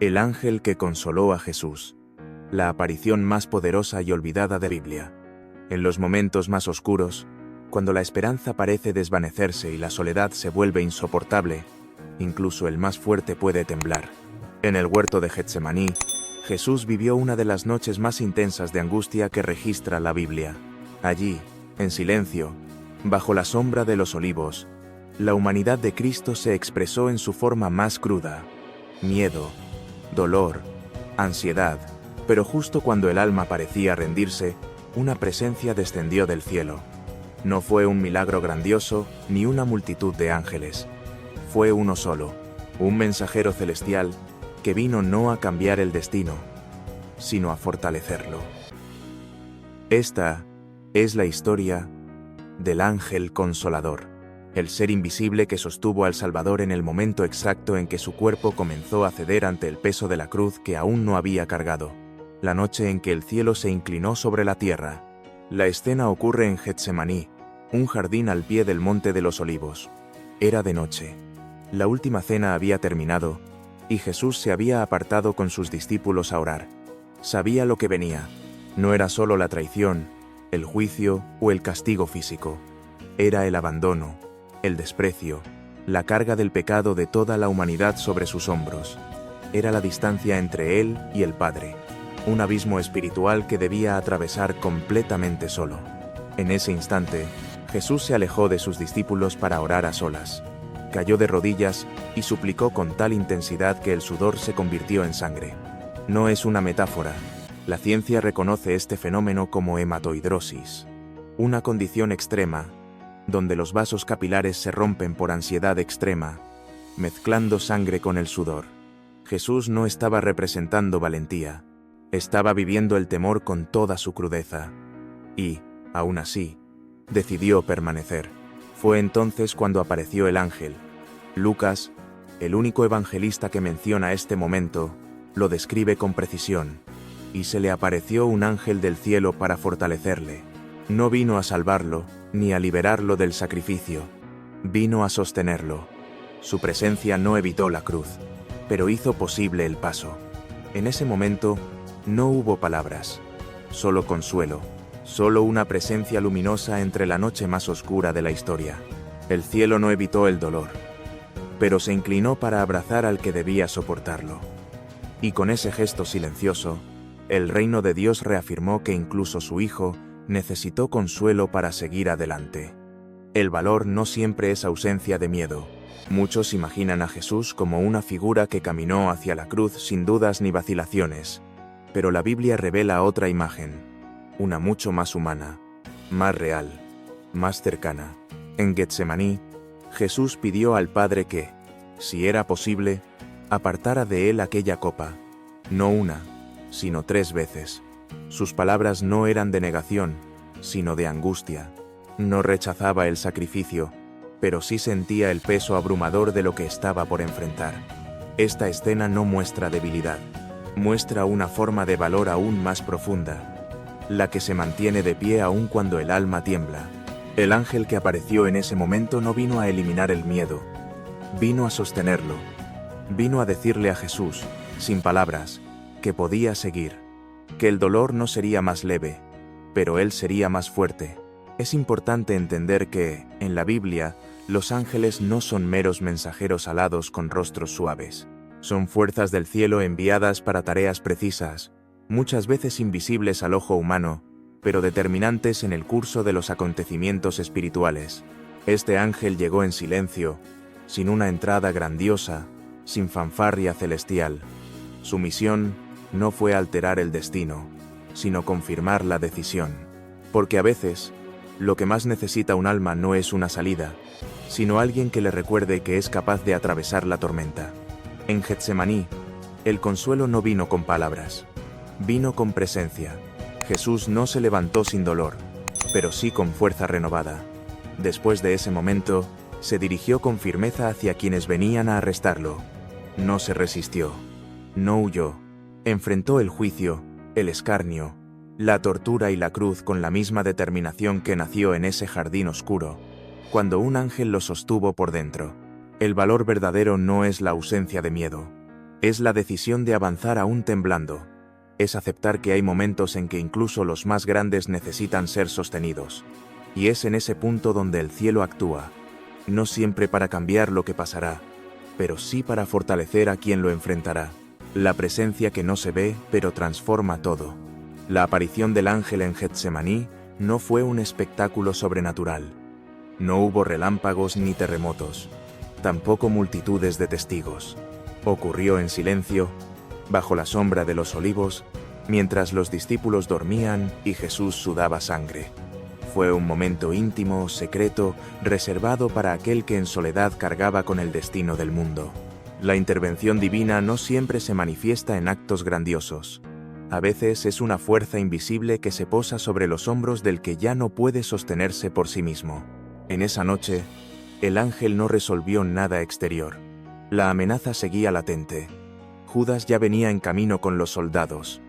El ángel que consoló a Jesús. La aparición más poderosa y olvidada de la Biblia. En los momentos más oscuros, cuando la esperanza parece desvanecerse y la soledad se vuelve insoportable, incluso el más fuerte puede temblar. En el huerto de Getsemaní, Jesús vivió una de las noches más intensas de angustia que registra la Biblia. Allí, en silencio, bajo la sombra de los olivos, la humanidad de Cristo se expresó en su forma más cruda. Miedo, dolor, ansiedad, pero justo cuando el alma parecía rendirse, una presencia descendió del cielo. No fue un milagro grandioso, ni una multitud de ángeles. Fue uno solo, un mensajero celestial, que vino no a cambiar el destino, sino a fortalecerlo. Esta es la historia del ángel consolador, el ser invisible que sostuvo al Salvador en el momento exacto en que su cuerpo comenzó a ceder ante el peso de la cruz que aún no había cargado, la noche en que el cielo se inclinó sobre la tierra. La escena ocurre en Getsemaní, un jardín al pie del Monte de los Olivos. Era de noche. La última cena había terminado, y Jesús se había apartado con sus discípulos a orar. Sabía lo que venía. No era solo la traición, el juicio o el castigo físico. Era el abandono, el desprecio, la carga del pecado de toda la humanidad sobre sus hombros. Era la distancia entre él y el Padre, un abismo espiritual que debía atravesar completamente solo. En ese instante, Jesús se alejó de sus discípulos para orar a solas. Cayó de rodillas y suplicó con tal intensidad que el sudor se convirtió en sangre. No es una metáfora. La ciencia reconoce este fenómeno como hematohidrosis, una condición extrema, donde los vasos capilares se rompen por ansiedad extrema, mezclando sangre con el sudor. Jesús no estaba representando valentía, estaba viviendo el temor con toda su crudeza. Y, aún así, decidió permanecer. Fue entonces cuando apareció el ángel. Lucas, el único evangelista que menciona este momento, lo describe con precisión. Y se le apareció un ángel del cielo para fortalecerle. No vino a salvarlo, ni a liberarlo del sacrificio. Vino a sostenerlo. Su presencia no evitó la cruz, pero hizo posible el paso. En ese momento, no hubo palabras, solo consuelo, solo una presencia luminosa entre la noche más oscura de la historia. El cielo no evitó el dolor, pero se inclinó para abrazar al que debía soportarlo. Y con ese gesto silencioso, el reino de Dios reafirmó que incluso su Hijo necesitó consuelo para seguir adelante. El valor no siempre es ausencia de miedo. Muchos imaginan a Jesús como una figura que caminó hacia la cruz sin dudas ni vacilaciones, pero la Biblia revela otra imagen, una mucho más humana, más real, más cercana. En Getsemaní, Jesús pidió al Padre que, si era posible, apartara de él aquella copa, no una, sino 3 veces. Sus palabras no eran de negación, sino de angustia. No rechazaba el sacrificio, pero sí sentía el peso abrumador de lo que estaba por enfrentar. Esta escena no muestra debilidad, muestra una forma de valor aún más profunda, la que se mantiene de pie aún cuando el alma tiembla. El ángel que apareció en ese momento no vino a eliminar el miedo, vino a sostenerlo, vino a decirle a Jesús, sin palabras, que podía seguir, que el dolor no sería más leve, pero él sería más fuerte. Es importante entender que, en la Biblia, los ángeles no son meros mensajeros alados con rostros suaves. Son fuerzas del cielo enviadas para tareas precisas, muchas veces invisibles al ojo humano, pero determinantes en el curso de los acontecimientos espirituales. Este ángel llegó en silencio, sin una entrada grandiosa, sin fanfarria celestial. Su misión no fue alterar el destino, sino confirmar la decisión. Porque a veces, lo que más necesita un alma no es una salida, sino alguien que le recuerde que es capaz de atravesar la tormenta. En Getsemaní, el consuelo no vino con palabras, vino con presencia. Jesús no se levantó sin dolor, pero sí con fuerza renovada. Después de ese momento, se dirigió con firmeza hacia quienes venían a arrestarlo. No se resistió, no huyó. Enfrentó el juicio, el escarnio, la tortura y la cruz con la misma determinación que nació en ese jardín oscuro, cuando un ángel lo sostuvo por dentro. El valor verdadero no es la ausencia de miedo, Es la decisión de avanzar aún temblando. Es aceptar que hay momentos en que incluso los más grandes necesitan ser sostenidos. Y es en ese punto donde el cielo actúa. No siempre para cambiar lo que pasará, pero sí para fortalecer a quien lo enfrentará. La presencia que no se ve, pero transforma todo. La aparición del ángel en Getsemaní no fue un espectáculo sobrenatural. No hubo relámpagos ni terremotos, tampoco multitudes de testigos. Ocurrió en silencio, bajo la sombra de los olivos, mientras los discípulos dormían y Jesús sudaba sangre. Fue un momento íntimo, secreto, reservado para aquel que en soledad cargaba con el destino del mundo. La intervención divina no siempre se manifiesta en actos grandiosos. A veces es una fuerza invisible que se posa sobre los hombros del que ya no puede sostenerse por sí mismo. En esa noche, el ángel no resolvió nada exterior. La amenaza seguía latente. Judas ya venía en camino con los soldados.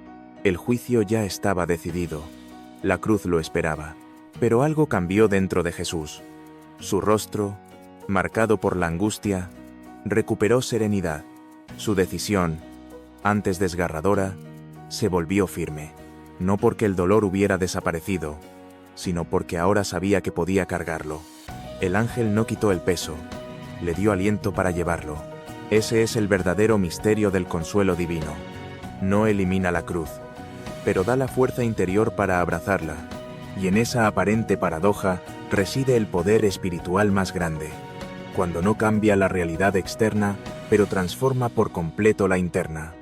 El juicio ya estaba decidido. La cruz lo esperaba. Pero algo cambió dentro de Jesús. Su rostro, marcado por la angustia, recuperó serenidad. Su decisión, antes desgarradora, se volvió firme. No porque el dolor hubiera desaparecido, sino porque ahora sabía que podía cargarlo. El ángel no quitó el peso, le dio aliento para llevarlo. Ese es el verdadero misterio del consuelo divino. No elimina la cruz, pero da la fuerza interior para abrazarla. Y en esa aparente paradoja reside el poder espiritual más grande, cuando no cambia la realidad externa, pero transforma por completo la interna.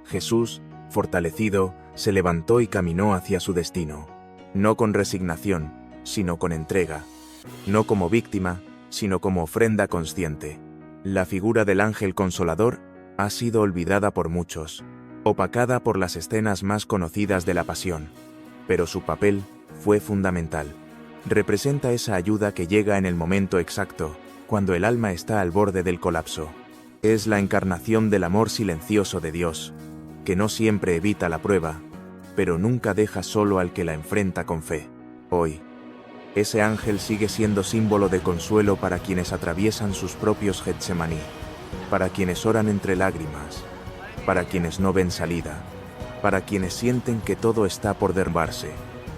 Jesús, fortalecido, se levantó y caminó hacia su destino, no con resignación, sino con entrega, no como víctima, sino como ofrenda consciente. La figura del ángel consolador ha sido olvidada por muchos, opacada por las escenas más conocidas de la pasión, pero su papel fue fundamental. Representa esa ayuda que llega en el momento exacto, cuando el alma está al borde del colapso. Es la encarnación del amor silencioso de Dios, que no siempre evita la prueba, pero nunca deja solo al que la enfrenta con fe. Hoy, ese ángel sigue siendo símbolo de consuelo para quienes atraviesan sus propios Getsemaní, para quienes oran entre lágrimas, para quienes no ven salida, para quienes sienten que todo está por derrumbarse.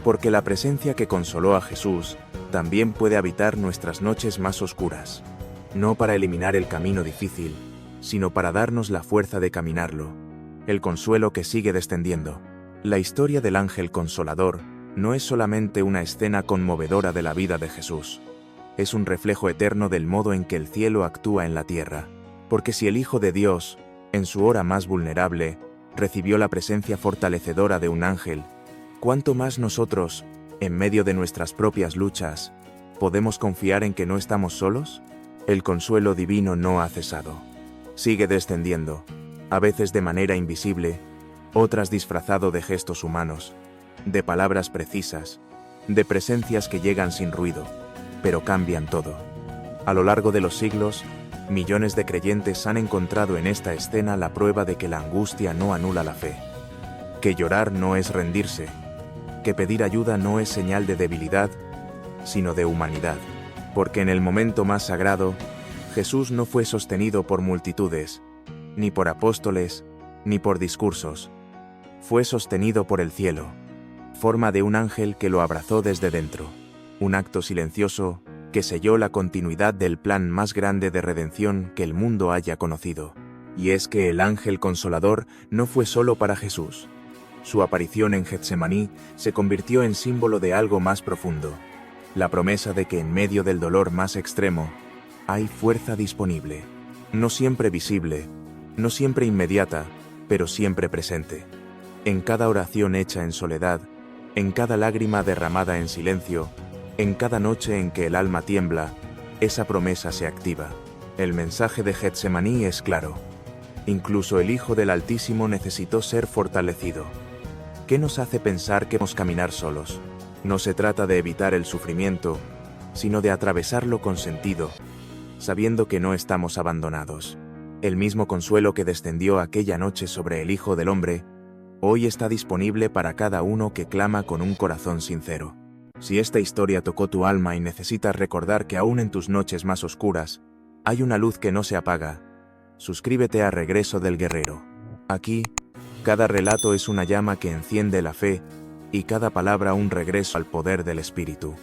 Porque la presencia que consoló a Jesús también puede habitar nuestras noches más oscuras, no para eliminar el camino difícil, sino para darnos la fuerza de caminarlo, el consuelo que sigue descendiendo. La historia del ángel consolador no es solamente una escena conmovedora de la vida de Jesús, es un reflejo eterno del modo en que el cielo actúa en la tierra, porque si el Hijo de Dios, en su hora más vulnerable, recibió la presencia fortalecedora de un ángel, ¿cuánto más nosotros, en medio de nuestras propias luchas, podemos confiar en que no estamos solos? El consuelo divino no ha cesado. Sigue descendiendo, a veces de manera invisible, otras disfrazado de gestos humanos, de palabras precisas, de presencias que llegan sin ruido, pero cambian todo. A lo largo de los siglos, millones de creyentes han encontrado en esta escena la prueba de que la angustia no anula la fe, que llorar no es rendirse, que pedir ayuda no es señal de debilidad, sino de humanidad, porque en el momento más sagrado, Jesús no fue sostenido por multitudes, ni por apóstoles, ni por discursos. Fue sostenido por el cielo, forma de un ángel que lo abrazó desde dentro, un acto silencioso que selló la continuidad del plan más grande de redención que el mundo haya conocido. Y es que el ángel consolador no fue solo para Jesús. Su aparición en Getsemaní se convirtió en símbolo de algo más profundo, la promesa de que en medio del dolor más extremo, hay fuerza disponible, no siempre visible, no siempre inmediata, pero siempre presente. En cada oración hecha en soledad, en cada lágrima derramada en silencio, en cada noche en que el alma tiembla, esa promesa se activa. El mensaje de Getsemaní es claro. Incluso el Hijo del Altísimo necesitó ser fortalecido. ¿Qué nos hace pensar que podemos caminar solos? No se trata de evitar el sufrimiento, sino de atravesarlo con sentido, sabiendo que no estamos abandonados. El mismo consuelo que descendió aquella noche sobre el Hijo del Hombre, hoy está disponible para cada uno que clama con un corazón sincero. Si esta historia tocó tu alma y necesitas recordar que aún en tus noches más oscuras, hay una luz que no se apaga, Suscríbete a Regreso del Guerrero. Aquí, cada relato es una llama que enciende la fe, y cada palabra un regreso al poder del espíritu.